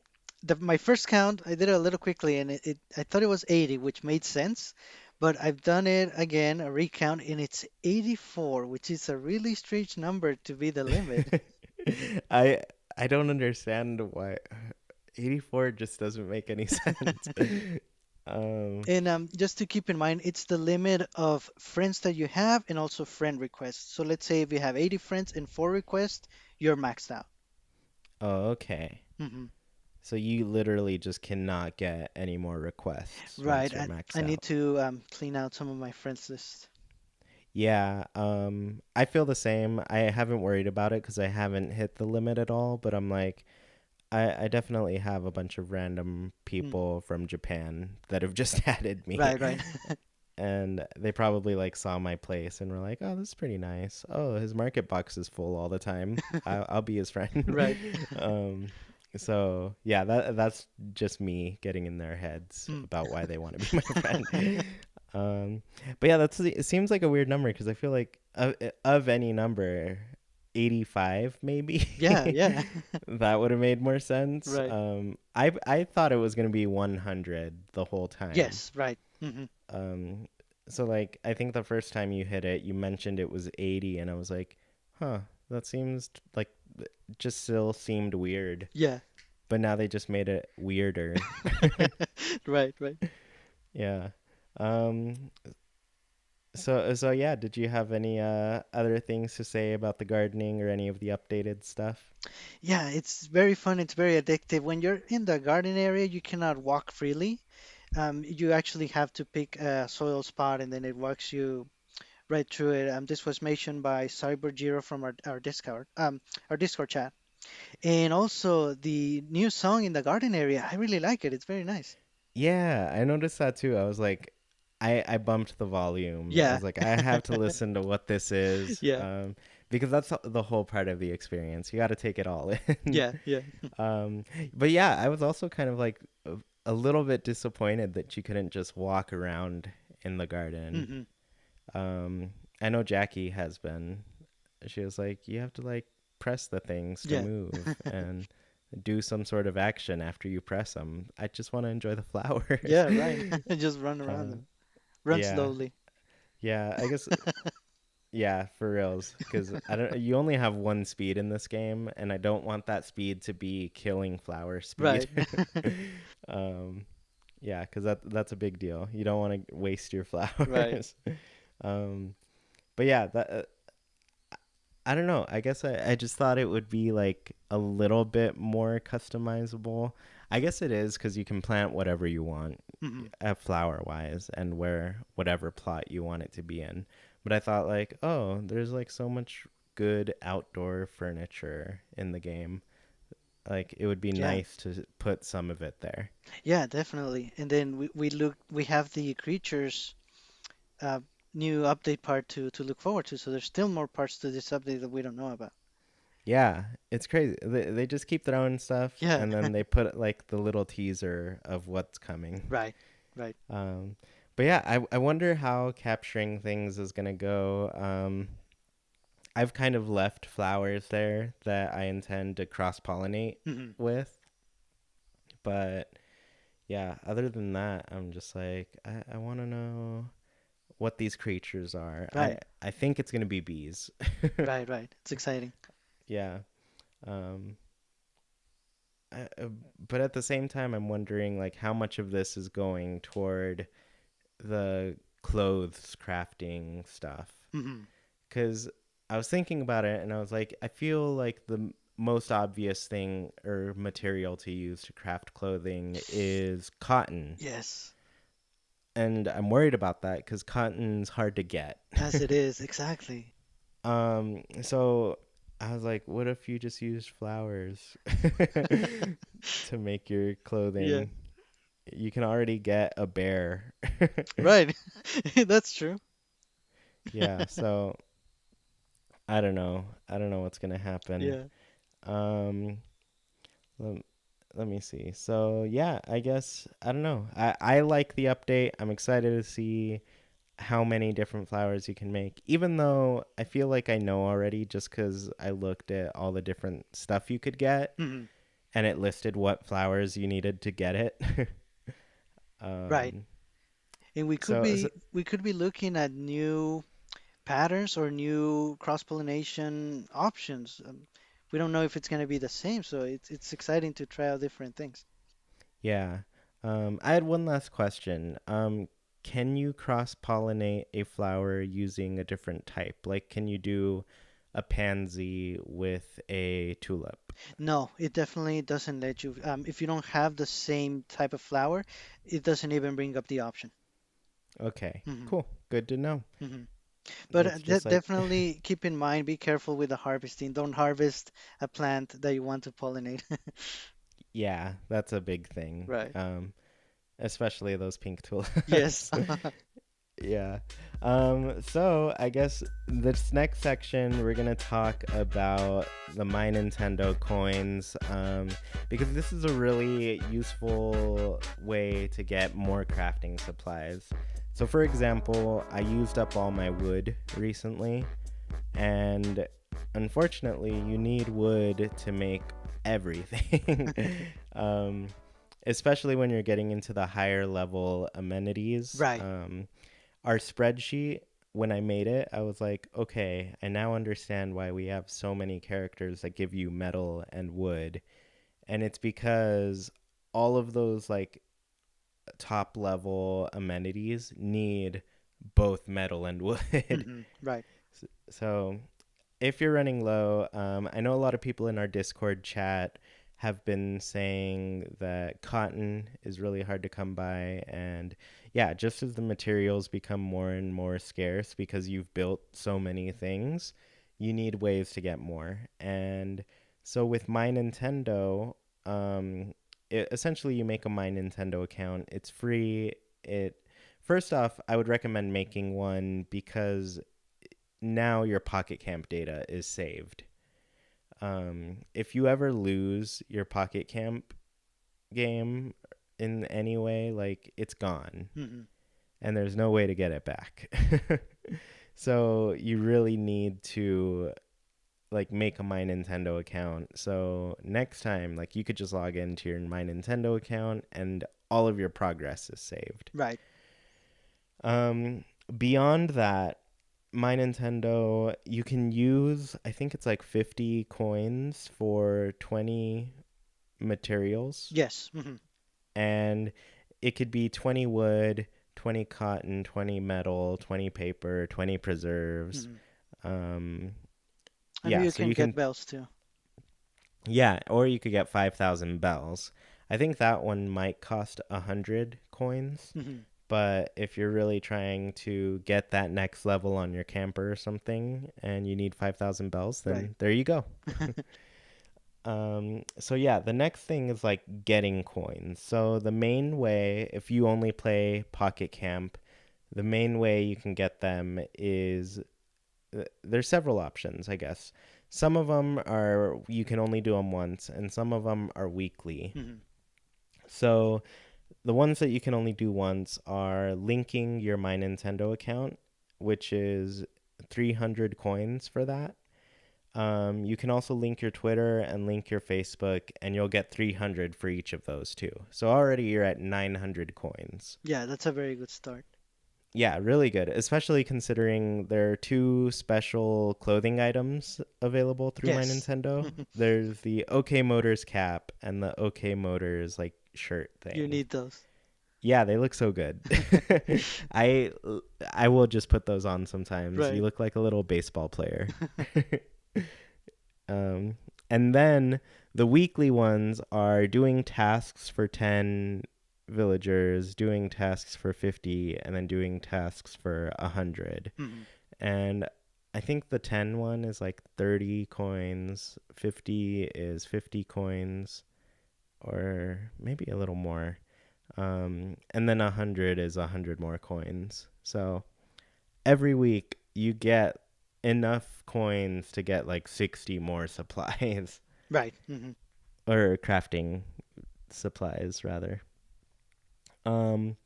my first count, I did it a little quickly, and I thought it was 80, which made sense. but I've done it again, a recount, and it's 84, which is a really strange number to be the limit. I I don't understand why 84 just doesn't make any sense. Um, And just to keep in mind, it's the limit of friends that you have and also friend requests. So let's say if you have 80 friends and 4 requests, you're maxed out. oh, okay. Hmm. So you literally just cannot get any more requests once Right. you're I maxed need out. to clean out some of my friends list. Yeah, I feel the same. I haven't worried about it because I haven't hit the limit at all, but I'm like, I definitely have a bunch of random Mm. people from Japan that have just added me. Right, right. And they probably like saw my place and were like, "Oh, this is pretty nice. Oh, his market box is full all the time. I'll be his friend." Right. um, so yeah, that's just me getting in their heads Mm. about why they want to be my friend. Um, but yeah, it seems like a weird number because I feel like of any number, 85 maybe Yeah, yeah. that would have made more sense. Right. I thought it was gonna be 100 the whole time. Yes, right. Hmm. Um, so like I think the first time you hit it, you mentioned it was 80, and I was like, huh, that seems like just still seemed weird. Yeah. But now they just made it weirder. Right, right. Yeah. Um, so yeah, did you have any other things to say about the gardening or any of the updated stuff? Yeah, it's very fun. It's very addictive. When you're in the garden area, you cannot walk freely. You actually have to pick a soil spot and then it walks you right through it. This was mentioned by Cyber from our Discord chat. And also the new song in the garden area. I really like it. It's very nice. Yeah, I noticed that too. I was like, I bumped the volume. I Yeah. was like, I have to listen to what this is, Yeah. because that's the whole part of the experience. You got to take it all in. Yeah. Yeah. Um, but yeah, I was also kind of like a little bit disappointed that you couldn't just walk around in the garden. Hmm. Um, I know Jackie has been. She was like, you have to like press the things to Yeah. move and do some sort of action after you press them. I just want to enjoy the flowers. Yeah, right. Just run around uh, them. Run yeah, slowly. yeah. I guess yeah, for reals. Because I don't. You only have one speed in this game, and I don't want that speed to be killing flower speed. Right. um, yeah, because that's a big deal. You don't want to waste your Right. flowers. um, but yeah, that I don't know. I guess I just thought it would be like a little bit more customizable. I guess it is because you can plant whatever you want, Hmm. flower wise, and where whatever plot you want it to be in. But I thought like, oh, there's like so much good outdoor furniture in the game. Like it would be Yeah. nice to put some of it there. Yeah, definitely. And then we have the creatures uh, new update part to look forward to. So there's still more parts to this update that we don't know about. Yeah, it's crazy. They just keep throwing stuff, Yeah. and then they put like the little teaser of what's coming. Right. Right. Um, but yeah, I wonder how capturing things is gonna go. I've kind of left flowers there that I intend to cross pollinate Hmm. with, but yeah, other than that, I'm just like I want to know what these creatures are. I Right. I think it's gonna be bees. Right. Right. It's exciting. Yeah. Um, but at the same time, I'm wondering like how much of this is going toward the clothes crafting stuff. Hmm. Because I was thinking about it and I was like, I feel like the most obvious thing or material to use to craft clothing is cotton. Yes. And I'm worried about that because cotton's hard to get. As it is. Exactly. So I was like, what if you just used flowers to make your Yeah. clothing? You can already get a bear. Right. That's true. Yeah, so I don't know. I don't know what's gonna happen. Yeah. Um, let, let me see. So yeah, I guess I don't know. I like the update. I'm excited to see how many different flowers you can make. Even though I feel like I know already, just because I looked at all the different stuff you could get, Hmm. and it listed what flowers you needed to get it. Right. um, And So we could be looking at new patterns or new cross-pollination options. We don't know if it's going to be the same, so it's exciting to try out different things. yeah. I had one last question. Can you cross pollinate a flower using a different type? Like, can you do a pansy with a tulip? No, it definitely doesn't let you. If you don't have the same type of flower, it doesn't even bring up the option. Okay, Hmm. cool. Good to know. Hmm. But It's just like, definitely keep in mind, be careful with the harvesting. Don't harvest a plant that you want to pollinate. yeah, that's a big thing. Right. Especially those pink Yes. tulips. Yeah. So I guess this next section we're gonna talk about the My Nintendo coins, because this is a really useful way to get more crafting supplies. So for example, I used up all my wood recently, and unfortunately, you need wood to make everything. um, Especially when you're getting into the higher level amenities. Right. Our spreadsheet, when I made it, I was like, okay, I now understand why we have so many characters that give you metal and wood. And it's because all of those like top level amenities need both metal and wood. Hmm. Right. So if you're running low, I know a lot of people in our Discord chat have been saying that cotton is really hard to come by. And yeah, just as the materials become more and more scarce because you've built so many things, you need ways to get more. And so with My Nintendo, essentially you make a My Nintendo account. It's free. It First off, I would recommend making one because now your Pocket Camp data is saved. If you ever lose your Pocket Camp game in any way, like it's gone Hmm. and there's no way to get it back. So you really need to like make a My Nintendo account. So next time, like you could just log into your My Nintendo account and all of your progress is saved. Right. Um, Beyond that, My Nintendo, you can use, I think it's like 50 coins for 20 materials. Yes. Hmm. And it could be 20 wood, 20 cotton, 20 metal, 20 paper, 20 preserves. Hmm. Um, And yeah, you so can you get can, bells too. yeah, or you could get 5,000 bells. I think that one might cost 100 coins. Hmm. But if you're really trying to get that next level on your camper or something and you need 5,000 bells, Right. then there you go. So yeah, the next thing is like getting coins. So the main way, if you only play Pocket Camp, the main way you can get them is there's several options, I guess. Some of them are you can only do them once, and some of them are weekly. Hmm. So the ones that you can only do once are linking your My Nintendo account, which is 300 coins for that. You can also link your Twitter and link your Facebook, and you'll get 300 for each of those too. So already you're at 900 coins. Yeah, that's a very good start. Yeah, really good, especially considering there are two special clothing items available through My Yes. Nintendo. There's the OK Motors cap and the OK Motors like shirt You thing. need those. Yeah, they look so good. I I will just put those on sometimes. You Right. look like a little baseball player. um, and then the weekly ones are doing tasks for 10 villagers, doing tasks for 50, and then doing tasks for 100. Hmm. And I think the 10 one is like 30 coins, 50 is 50 coins, or maybe a little more. And then 100 is 100 more coins. So every week you get enough coins to get like 60 more supplies Right. Hmm. or crafting supplies rather. Um,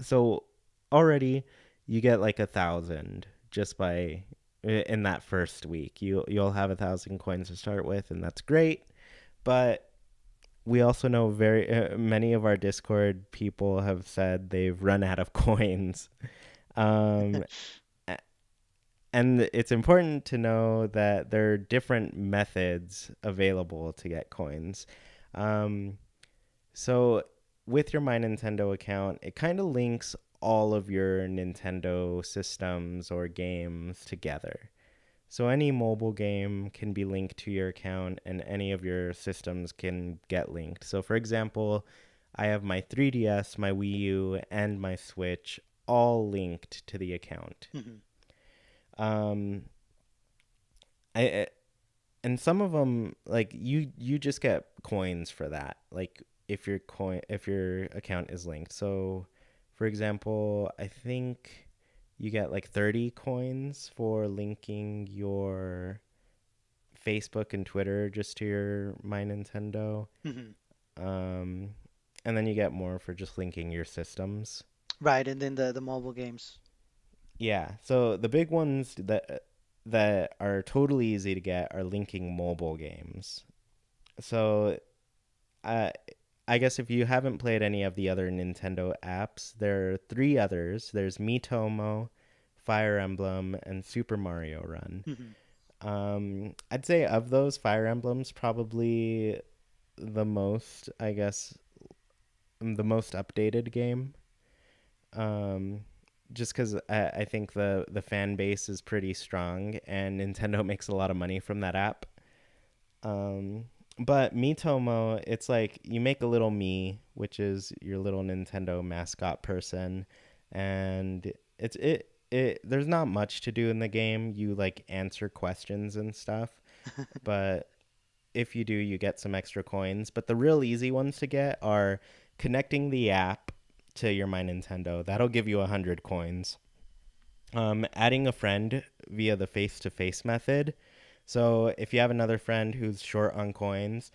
so already you get like 1,000 just by in that first week. You'll have 1,000 coins to start with, and that's great. But we also know very many of our Discord people have said they've run out of coins. Um, a- and it's important to know that there are different methods available to get coins. Um, so with your My Nintendo account, it kind of links all of your Nintendo systems or games together. So any mobile game can be linked to your account and any of your systems can get linked. So for example, I have my 3DS, my Wii U, and my Switch all linked to the account. Mhm. Um, I and some of them like you just get coins for that. Like if your account is linked. So for example, I think you get like 30 coins for linking your Facebook and Twitter just to your My Nintendo. Mhm. Um, and then you get more for just linking your systems. Right, and then the mobile games. Yeah. So the big ones that are totally easy to get are linking mobile games. So uh, I guess if you haven't played any of the other Nintendo apps, there are three others. There's Miitomo, Fire Emblem, and Super Mario Run. Mhm. I'd say of those, Fire Emblem's probably the most, I guess, the most updated game. Um, just because I think the fan base is pretty strong and Nintendo makes a lot of money from that app. Um, but Miitomo, it's like you make a little me, which is your little Nintendo mascot person, and it. There's not much to do in the game. You like answer questions and stuff, but if you do, you get some extra coins. But the real easy ones to get are connecting the app to your My Nintendo. That'll give you 100 coins. Adding a friend via the face to face method. So if you have another friend who's short on coins,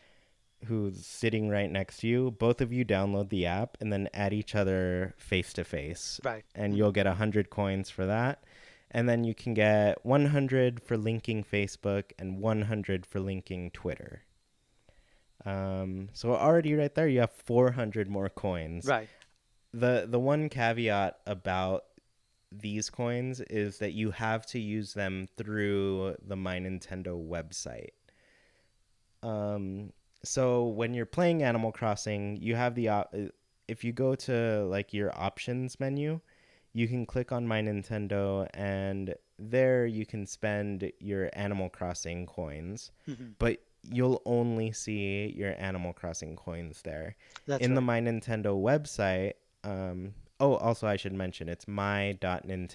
who's sitting right next to you, both of you download the app and then add each other face to face. Right. And you'll Mhm. get 100 coins for that. And then you can get 100 for linking Facebook and 100 for linking Twitter. So already right there, you have 400 more coins. Right. The one caveat about these coins is that you have to use them through the My Nintendo website. Um, so when you're playing Animal Crossing, you have if you go to like your options menu, you can click on My Nintendo and there you can spend your Animal Crossing coins, Mhm. but you'll only see your Animal Crossing coins there. That's In the right. My Nintendo website, oh, also I should mention it's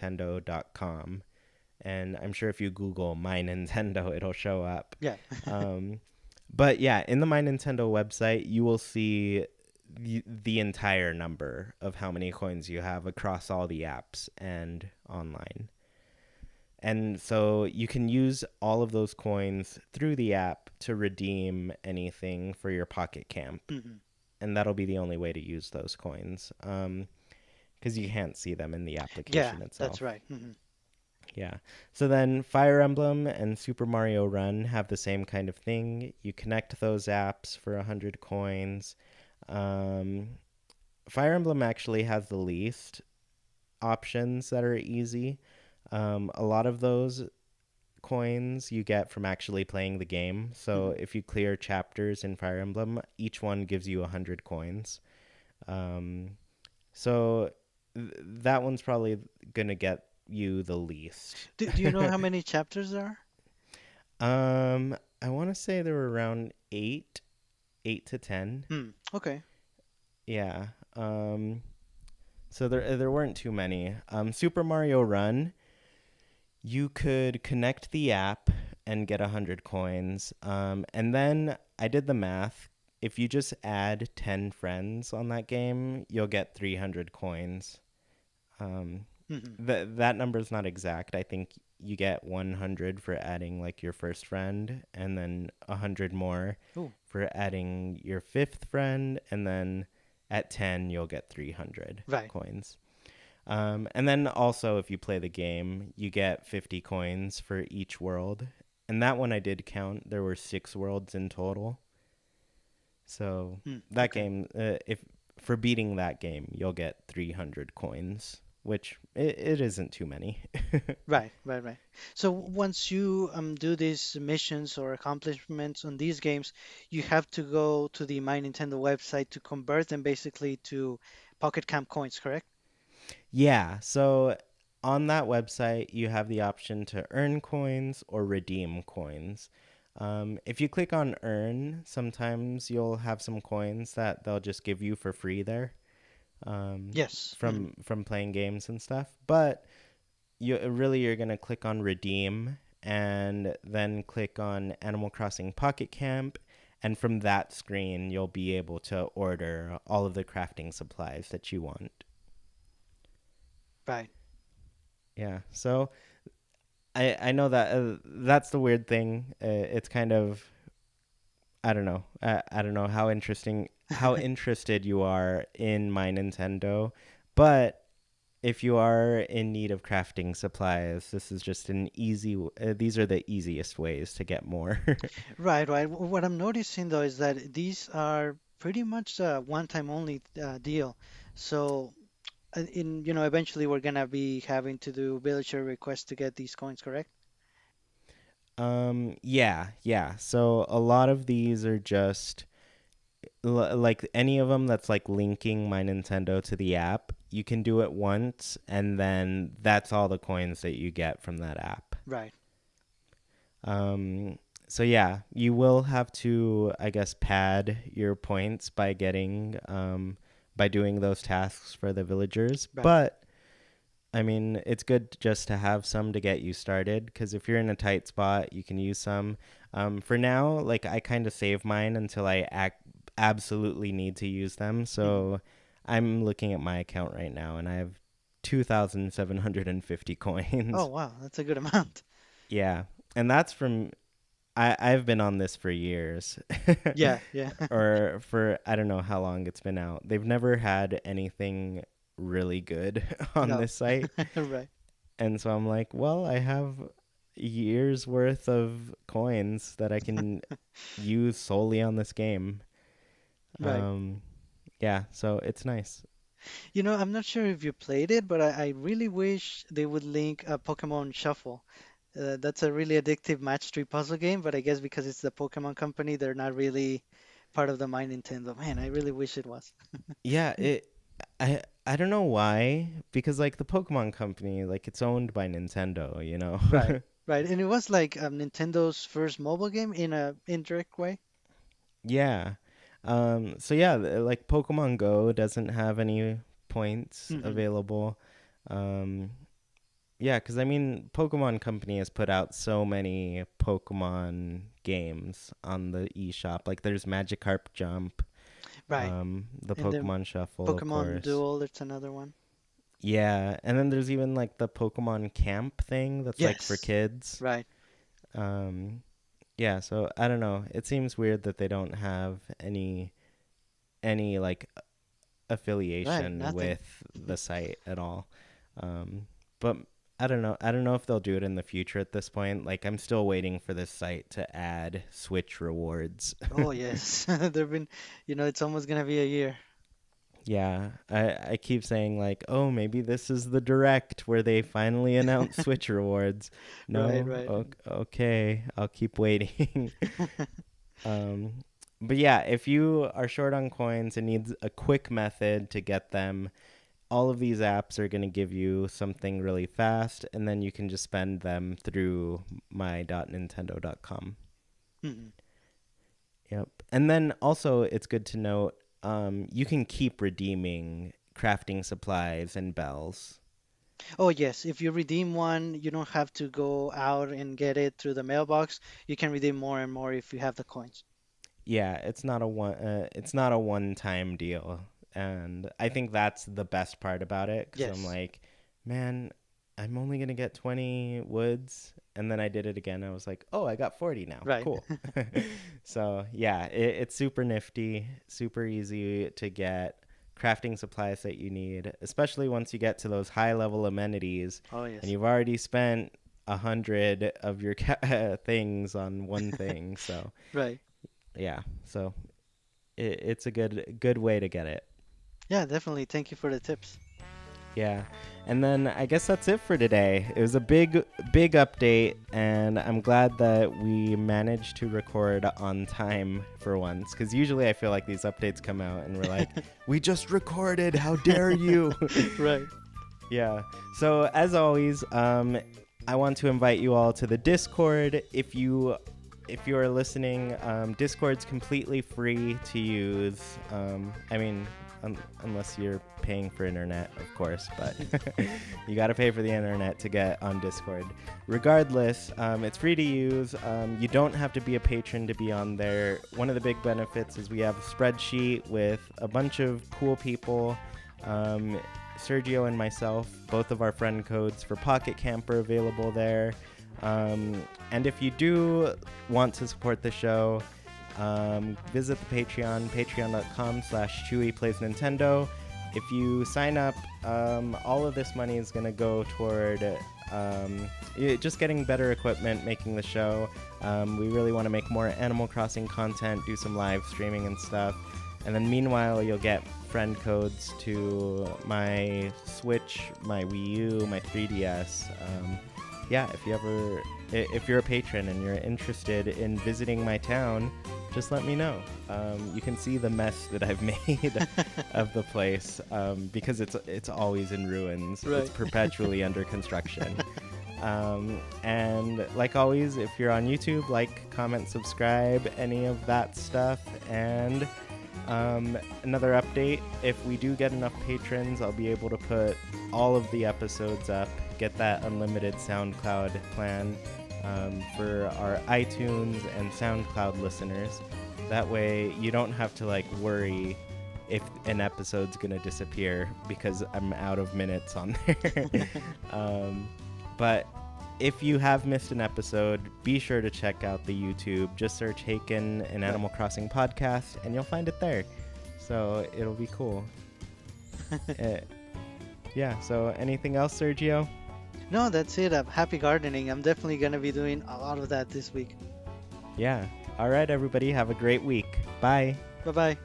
my.nintendo.com. And I'm sure if you Google My Nintendo, it'll show up. Yeah. Um, but yeah, in the My Nintendo website, you will see the entire number of how many coins you have across all the apps and online. And so you can use all of those coins through the app to redeem anything for your Pocket Camp. Mhm. And that'll be the only way to use those coins because you can't see them in the Yeah, application that's itself. right. Mhm. Yeah. So then Fire Emblem and Super Mario Run have the same kind of thing. You connect those apps for 100 coins. Um, Fire Emblem actually has the least options that are easy. A lot of those coins you get from actually playing the game. So Mhm. if you clear chapters in Fire Emblem, each one gives you 100 coins. Um, so that one's probably going to get you the least. Do you know how many chapters there are? I want to say there were around 8 to 10. Hmm. Okay. Yeah. So there weren't too many. Super Mario Run, you could connect the app and get 100 coins. And then I did the math. If you just add 10 friends on that game, you'll get 300 coins. Um, Mhm. that number is not exact. I think you get 100 for adding like your first friend, and then 100 more Oh, for adding your fifth friend, and then at 10 you'll get 300 right. coins. And then also if you play the game, you get 50 coins for each world. And that one I did count. There were 6 worlds in total. So that Okay. game, if for beating that game, you'll get 300 coins, which it isn't too many. Right, right, right. So once you do these missions or accomplishments on these games, you have to go to the My Nintendo website to convert them basically to Pocket Camp coins, correct? Yeah, so on that website, you have the option to earn coins or redeem coins. If you click on earn, sometimes you'll have some coins that they'll just give you for free there, Yes. from playing games and stuff. But you're gonna click on redeem and then click on Animal Crossing Pocket Camp, and from that screen, you'll be able to order all of the crafting supplies that you want. Right. Yeah, so I know that that's the weird thing. It's kind of, I don't know. I don't know how interested you are in my Nintendo, but if you are in need of crafting supplies, this is just an these are the easiest ways to get more. Right, right. What I'm noticing though is that these are pretty much a one-time only deal. So, eventually we're gonna be having to do villager requests to get these coins, correct? Yeah, yeah. So a lot of these are just like any of them that's like linking my Nintendo to the app. You can do it once, and then that's all the coins that you get from that app. Right. Um, so yeah, you will have to, I guess, pad your points by doing those tasks for the villagers. Right. But I mean, it's good just to have some to get you started because if you're in a tight spot, you can use some. For now, like I kind of save mine until absolutely need to use them. Mhm. So I'm looking at my account right now, and I have 2,750 Oh, coins. wow, that's a good amount. Yeah, and that's from I've been on this for years, Yeah, yeah. or for I don't know how long it's been out. They've never had anything really good on No. this site, Right. and so I'm like, well, I have years worth of coins that I can use solely on this game. Right. Um, yeah, so it's nice. I'm not sure if you played it, but I really wish they would link a Pokemon Shuffle. That's a really addictive match 3 puzzle game, but I guess because it's the Pokemon company, they're not really part of the My Nintendo. Man, I really wish it was. Yeah, I don't know why because like the Pokemon company, like it's owned by Nintendo, you know. Right, right. And it was like Nintendo's first mobile game in a indirect way. Yeah. So yeah, like Pokemon Go doesn't have any points Hmm. available. Um, yeah, because I mean, Pokemon Company has put out so many Pokemon games on the eShop. Like there's Magikarp Jump, Right. the And then Pokemon Shuffle, of Pokemon course. Duel, it's another one. Yeah, and then there's even like the Pokemon Camp thing that's like for Yes. kids. Right. Um, yeah, so I don't know. It seems weird that they don't have any like Right. affiliation Nothing. with the site at all. But I don't know. I don't know if they'll do it in the future at this point. Like I'm still waiting for this site to add Switch rewards. Oh, yes. There've been, it's almost gonna be a year. Yeah, I keep saying like, "Oh, maybe this is the direct where they finally announce Switch rewards." Right, No. right. Okay, I'll keep waiting. um but yeah, if you are short on coins and needs a quick method to get them, all of these apps are going to give you something really fast, and then you can just spend them through my.nintendo.com. Mhm. Yep. And then also, it's good to note you can keep redeeming crafting supplies and bells. Oh, yes. If you redeem one, you don't have to go out and get it through the mailbox. You can redeem more and more if you have the coins. Yeah, it's not a one-time deal. And I think that's the best part about it cuz I'm Yes. like, man, I'm only going to get 20 woods, and then I did it again. I was like, "Oh, I got 40 now. Right. Cool." So, yeah, it's super nifty, super easy to get crafting supplies that you need, especially once you get to those high-level amenities Oh, and yes. you've already spent 100 of your things on one thing. So, Right. yeah. So it's a good way to get it. Yeah, definitely. Thank you for the tips. Yeah. And then I guess that's it for today. It was a big update, and I'm glad that we managed to record on time for once, because usually I feel like these updates come out and we're like, we just recorded, how dare you? Right. Yeah. So as always, I want to invite you all to the Discord. If you are listening, Discord's completely free to use. I mean, unless you're paying for internet, of course, but you got to pay for the internet to get on Discord. Regardless, it's free to use. You don't have to be a patron to be on there. One of the big benefits is we have a spreadsheet with a bunch of cool people. Sergio and myself, both of our friend codes for Pocket Camp are available there. And if you do want to support the show, visit the Patreon, patreon.com/ChewiePlaysNintendo. If you sign up, all of this money is going to go toward just getting better equipment, making the show. We really want to make more Animal Crossing content, do some live streaming and stuff. And then meanwhile, you'll get friend codes to my Switch, my Wii U, my 3DS. Yeah, if you're a patron and you're interested in visiting my town, just let me know. You can see the mess that I've made of the place, because it's always in ruins. Right. It's perpetually under construction. And like always, if you're on YouTube, like, comment, subscribe, any of that stuff. And another update, if we do get enough patrons, I'll be able to put all of the episodes up, get that unlimited SoundCloud plan for our iTunes and SoundCloud listeners. That way you don't have to like worry if an episode's gonna disappear because I'm out of minutes on there. But if you have missed an episode, be sure to check out the YouTube. Just search Haken, an Animal Crossing podcast, and you'll find it there. So it'll be cool. Yeah, so anything else, Sergio? No, that's it. Happy gardening. I'm definitely going to be doing a lot of that this week. Yeah. All right, everybody. Have a great week. Bye. Bye-bye.